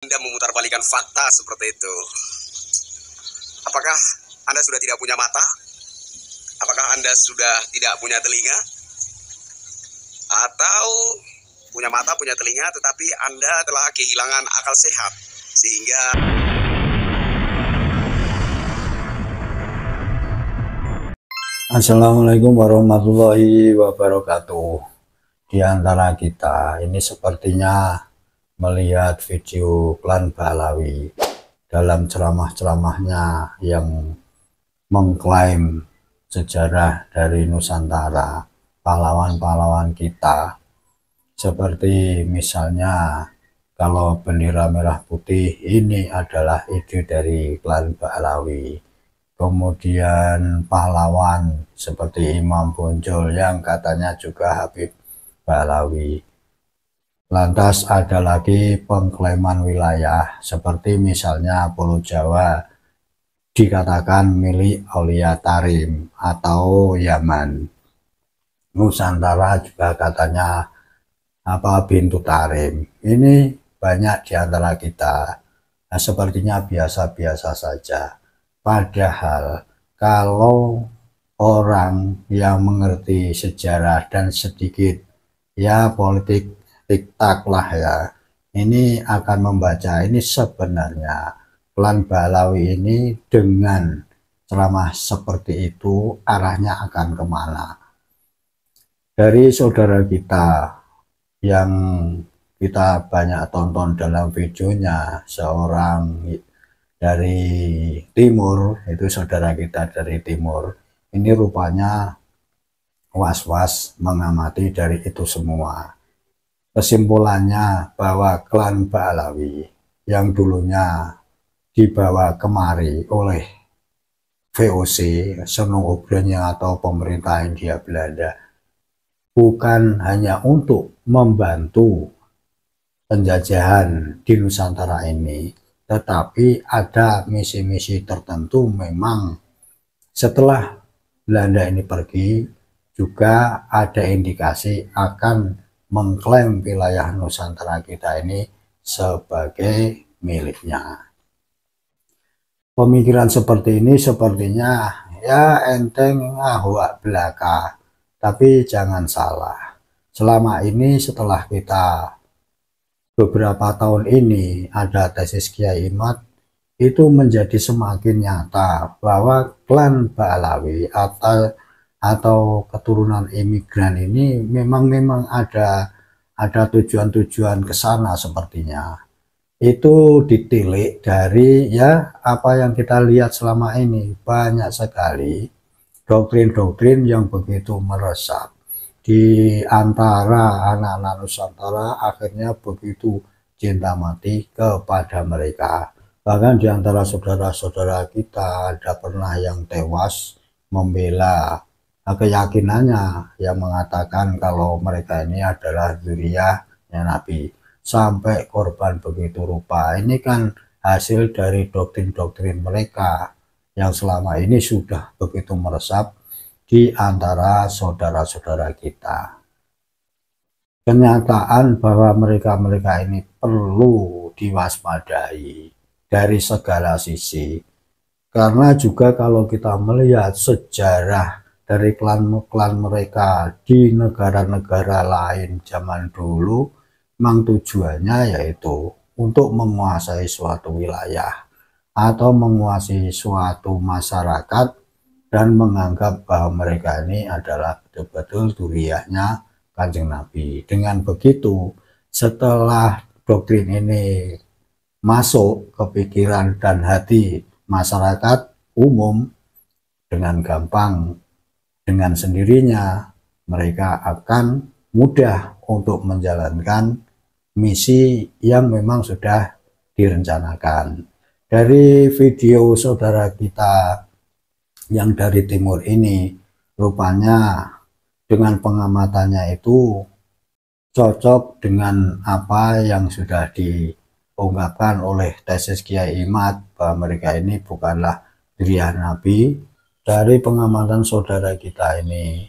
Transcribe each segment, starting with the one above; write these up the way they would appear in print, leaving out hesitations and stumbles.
Anda memutarbalikan fakta seperti itu. Apakah Anda sudah tidak punya mata? Apakah Anda sudah tidak punya telinga? Atau punya mata, punya telinga, tetapi Anda telah kehilangan akal sehat, sehingga Assalamualaikum warahmatullahi wabarakatuh. Di antara kita ini sepertinya melihat video klan Pahlawi dalam ceramah-ceramahnya yang mengklaim sejarah dari Nusantara, pahlawan-pahlawan kita. Seperti misalnya kalau bendera merah putih ini adalah ide dari klan Pahlawi. Kemudian pahlawan seperti Imam Bonjol yang katanya juga Habib Pahlawi. Lantas ada lagi pengklaiman wilayah seperti misalnya Pulau Jawa dikatakan milik Aulia Tarim atau Yaman. Nusantara juga katanya Bintu Tarim. Ini banyak di antara kita. Nah, sepertinya biasa-biasa saja. Padahal kalau orang yang mengerti sejarah dan sedikit ya politik tiktak lah ya, ini akan membaca ini sebenarnya klan Pahlawi ini dengan ceramah seperti itu arahnya akan kemana. Dari saudara kita yang kita banyak tonton dalam videonya, seorang dari timur, itu saudara kita dari timur, ini rupanya was-was mengamati dari itu semua. Kesimpulannya bahwa klan Pahlawi yang dulunya dibawa kemari oleh VOC, Seno Obranya atau pemerintah Hindia Belanda, bukan hanya untuk membantu penjajahan di Nusantara ini, tetapi ada misi-misi tertentu. Memang setelah Belanda ini pergi juga ada indikasi akan mengklaim wilayah Nusantara kita ini sebagai miliknya. Pemikiran seperti ini sepertinya ya enteng ngahwak belaka, tapi jangan salah. Selama ini setelah kita beberapa tahun ini ada tesis Kiai Imad, itu menjadi semakin nyata bahwa klan Pahlawi atau keturunan imigran ini memang ada tujuan-tujuan ke sana sepertinya. Itu ditilik dari ya apa yang kita lihat selama ini, banyak sekali doktrin-doktrin yang begitu meresap di antara anak-anak Nusantara, akhirnya begitu cinta mati kepada mereka. Bahkan di antara saudara-saudara kita ada pernah yang tewas membela keyakinannya, yang mengatakan kalau mereka ini adalah zuriyahnya Nabi, sampai korban begitu rupa. Ini kan hasil dari doktrin-doktrin mereka yang selama ini sudah begitu meresap di antara saudara-saudara kita. Kenyataan bahwa mereka-mereka ini perlu diwaspadai dari segala sisi, karena juga kalau kita melihat sejarah dari klan-klan mereka di negara-negara lain zaman dulu, memang tujuannya yaitu untuk menguasai suatu wilayah atau menguasai suatu masyarakat dan menganggap bahwa mereka ini adalah betul-betul dzurriyyahnya Kanjeng Nabi. Dengan begitu, setelah doktrin ini masuk ke pikiran dan hati masyarakat umum, dengan gampang, dengan sendirinya mereka akan mudah untuk menjalankan misi yang memang sudah direncanakan. Dari video saudara kita yang dari timur ini, rupanya dengan pengamatannya itu cocok dengan apa yang sudah diungkapkan oleh tesis Kiai Imad, bahwa mereka ini bukanlah dzurriyyah Nabi. Dari pengamatan saudara kita ini,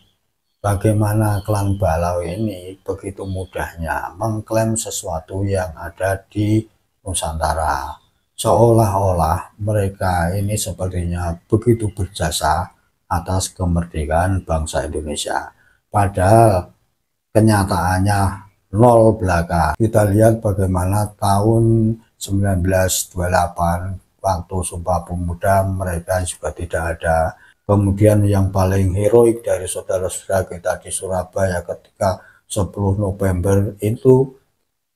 bagaimana klan Pahlawi ini begitu mudahnya mengklaim sesuatu yang ada di Nusantara. Seolah-olah mereka ini sepertinya begitu berjasa atas kemerdekaan bangsa Indonesia. Padahal kenyataannya nol belaka. Kita lihat bagaimana tahun 1928 waktu Sumpah Pemuda mereka juga tidak ada. Kemudian yang paling heroik dari saudara-saudara kita di Surabaya ketika 10 November itu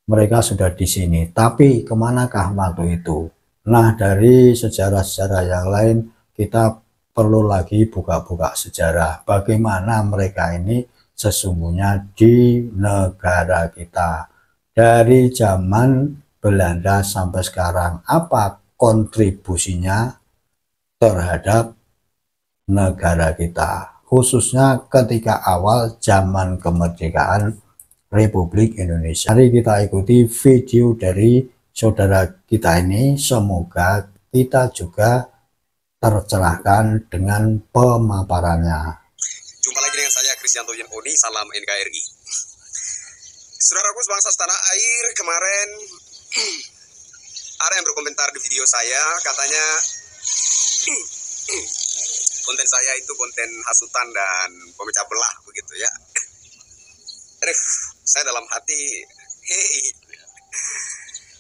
mereka sudah di sini. Tapi kemanakah waktu itu? Nah, dari sejarah-sejarah yang lain kita perlu lagi buka-buka sejarah bagaimana mereka ini sesungguhnya di negara kita. Dari zaman Belanda sampai sekarang, apa kontribusinya terhadap negara kita, khususnya ketika awal zaman kemerdekaan Republik Indonesia. Mari kita ikuti video dari saudara kita ini, semoga kita juga tercerahkan dengan pemaparannya. Jumpa lagi dengan saya Kristianto Oni, salam NKRI. Saudaraku sebangsa setanah air, kemarin ada yang berkomentar di video saya, katanya konten saya itu konten hasutan dan pemecah belah begitu ya. Saya dalam hati, hei,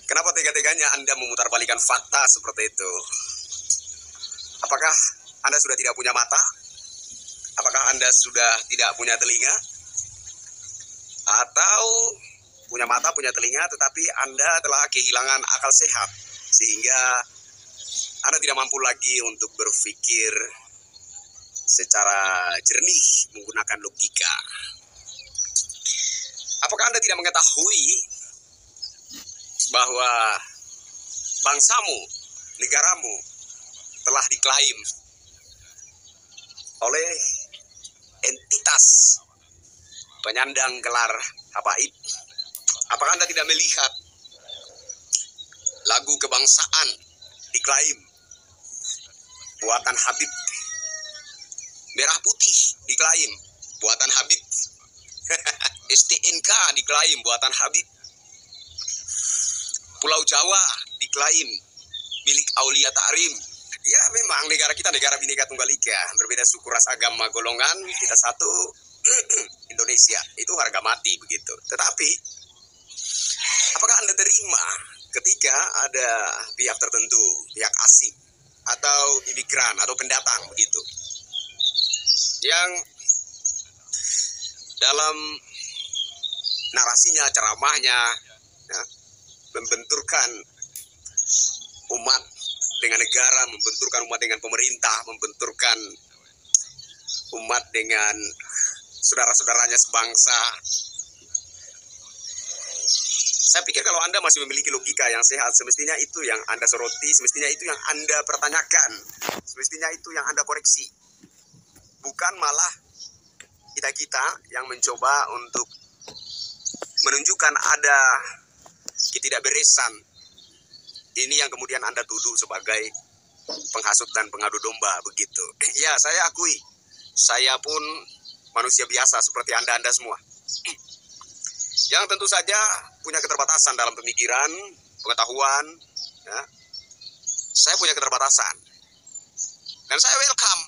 kenapa tega-teganya Anda memutarbalikkan fakta seperti itu? Apakah Anda sudah tidak punya mata? Apakah Anda sudah tidak punya telinga? Atau punya mata, punya telinga, tetapi Anda telah kehilangan akal sehat, sehingga Anda tidak mampu lagi untuk berpikir secara jernih menggunakan logika. Apakah Anda tidak mengetahui bahwa bangsamu, negaramu telah diklaim oleh entitas penyandang gelar habaib? Apakah Anda tidak melihat lagu kebangsaan diklaim buatan Habib? Merah putih diklaim buatan Habib. STNK diklaim buatan Habib. Pulau Jawa diklaim milik Aulia Ta'rim. Ya memang negara kita negara Bhinneka Tunggal Ika, berbeda suku, ras, agama, golongan, kita satu Indonesia, itu harga mati begitu. Tetapi apakah Anda terima ketika ada pihak tertentu, pihak asing atau imigran atau pendatang begitu, yang dalam narasinya, ceramahnya ya, membenturkan umat dengan negara, membenturkan umat dengan pemerintah, membenturkan umat dengan saudara-saudaranya sebangsa. Saya pikir kalau Anda masih memiliki logika yang sehat, semestinya itu yang Anda soroti, semestinya itu yang Anda pertanyakan, semestinya itu yang Anda koreksi. Bukan malah kita-kita yang mencoba untuk menunjukkan ada ketidakberesan. Ini yang kemudian Anda tuduh sebagai penghasut dan pengadu domba begitu. Ya, saya akui, saya pun manusia biasa seperti Anda semua. Yang tentu saja punya keterbatasan dalam pemikiran, pengetahuan. Ya. Saya punya keterbatasan. Dan saya welcome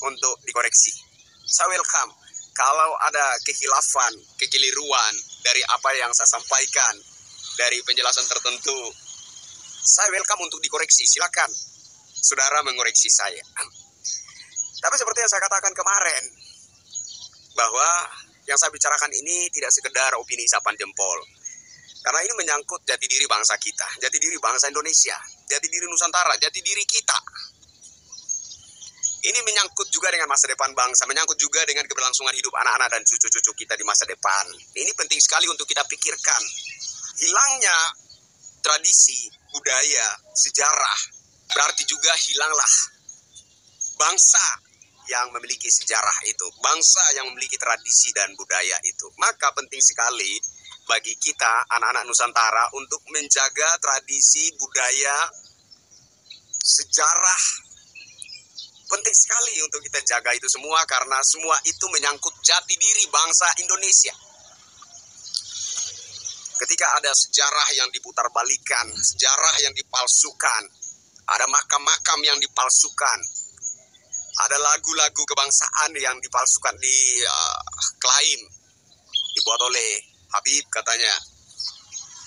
untuk dikoreksi. Saya welcome kalau ada kehilafan, kekeliruan dari apa yang saya sampaikan, dari penjelasan tertentu. Saya welcome untuk dikoreksi, silakan saudara mengoreksi saya. Tapi seperti yang saya katakan kemarin, bahwa yang saya bicarakan ini tidak sekedar opini isapan jempol. Karena ini menyangkut jati diri bangsa kita, jati diri bangsa Indonesia, jati diri Nusantara, jati diri kita. Ini menyangkut juga dengan masa depan bangsa, menyangkut juga dengan keberlangsungan hidup anak-anak dan cucu-cucu kita di masa depan. Ini penting sekali untuk kita pikirkan. Hilangnya tradisi, budaya, sejarah, berarti juga hilanglah bangsa yang memiliki sejarah itu, bangsa yang memiliki tradisi dan budaya itu. Maka penting sekali bagi kita, anak-anak Nusantara, untuk menjaga tradisi, budaya, sejarah. Penting sekali untuk kita jaga itu semua, karena semua itu menyangkut jati diri bangsa Indonesia. Ketika ada sejarah yang diputarbalikan, sejarah yang dipalsukan, ada makam-makam yang dipalsukan, ada lagu-lagu kebangsaan yang dipalsukan, diklaim, dibuat oleh Habib katanya.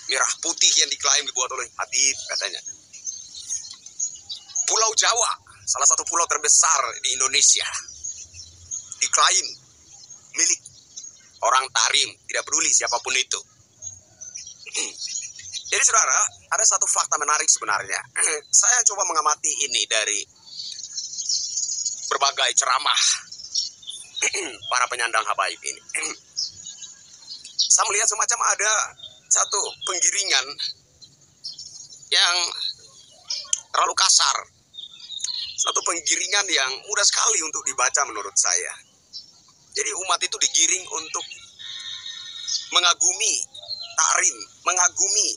Merah putih yang diklaim dibuat oleh Habib katanya. Pulau Jawa, salah satu pulau terbesar di Indonesia, diklaim milik orang Tarim, tidak peduli siapapun itu. Jadi saudara, ada satu fakta menarik sebenarnya. Saya coba mengamati ini dari berbagai ceramah para penyandang habaib ini. Saya melihat semacam ada satu penggiringan yang terlalu kasar. Satu penggiringan yang mudah sekali untuk dibaca menurut saya. Jadi umat itu digiring untuk mengagumi Tarim, mengagumi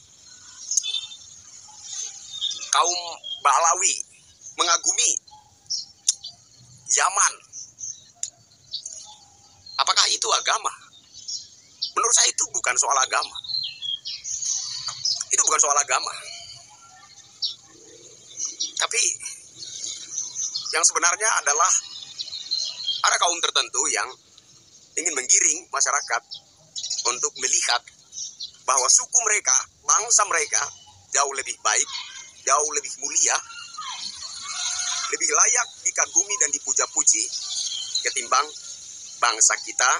kaum Ba'alawi, mengagumi Yaman. Apakah itu agama? Menurut saya itu bukan soal agama. Itu bukan soal agama. Tapi yang sebenarnya adalah ada kaum tertentu yang ingin menggiring masyarakat untuk melihat bahwa suku mereka, bangsa mereka jauh lebih baik, jauh lebih mulia, lebih layak dikagumi dan dipuja-puji ketimbang bangsa kita,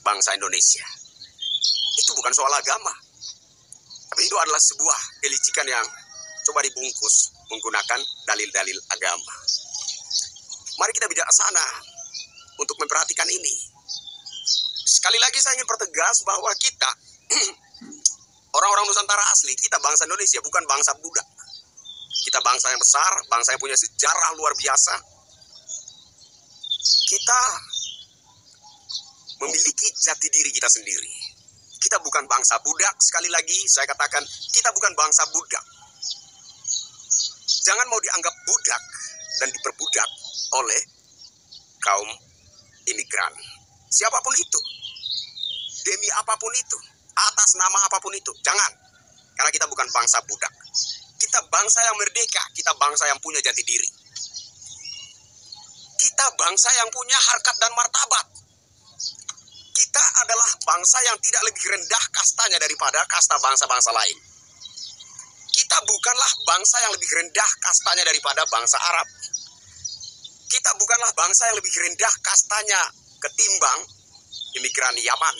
bangsa Indonesia. Itu bukan soal agama, tapi itu adalah sebuah kelicikan yang coba dibungkus menggunakan dalil-dalil agama. Mari kita bijaksana untuk memperhatikan ini. Sekali lagi saya ingin pertegas bahwa kita orang-orang Nusantara asli, kita bangsa Indonesia, bukan bangsa budak. Kita bangsa yang besar, bangsa yang punya sejarah luar biasa. Kita memiliki jati diri kita sendiri. Kita bukan bangsa budak, sekali lagi saya katakan, kita bukan bangsa budak. Jangan mau dianggap budak dan diperbudak oleh kaum imigran. Siapapun itu, demi apapun itu, atas nama apapun itu, jangan. Karena kita bukan bangsa budak. Kita bangsa yang merdeka, kita bangsa yang punya jati diri. Kita bangsa yang punya harkat dan martabat. Kita adalah bangsa yang tidak lebih rendah kastanya daripada kasta bangsa-bangsa lain. Kita bukanlah bangsa yang lebih rendah kastanya daripada bangsa Arab. Kita bukanlah bangsa yang lebih rendah kastanya ketimbang imigran Yaman.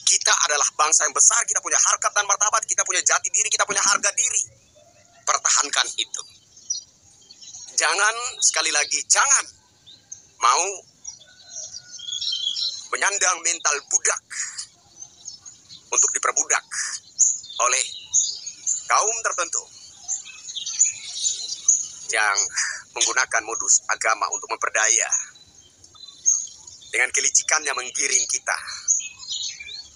Kita adalah bangsa yang besar, kita punya harkat dan martabat, kita punya jati diri, kita punya harga diri. Pertahankan itu. Jangan, sekali lagi, jangan mau menyandang mental budak untuk diperbudak oleh kaum tertentu yang menggunakan modus agama untuk memperdaya dengan kelicikannya menggiring kita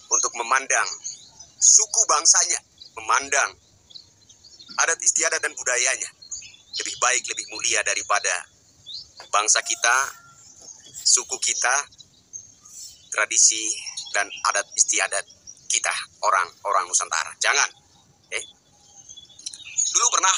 untuk memandang suku bangsanya, memandang adat istiadat dan budayanya lebih baik, lebih mulia daripada bangsa kita, suku kita, tradisi dan adat istiadat kita, orang-orang Nusantara. Jangan. Dulu pernah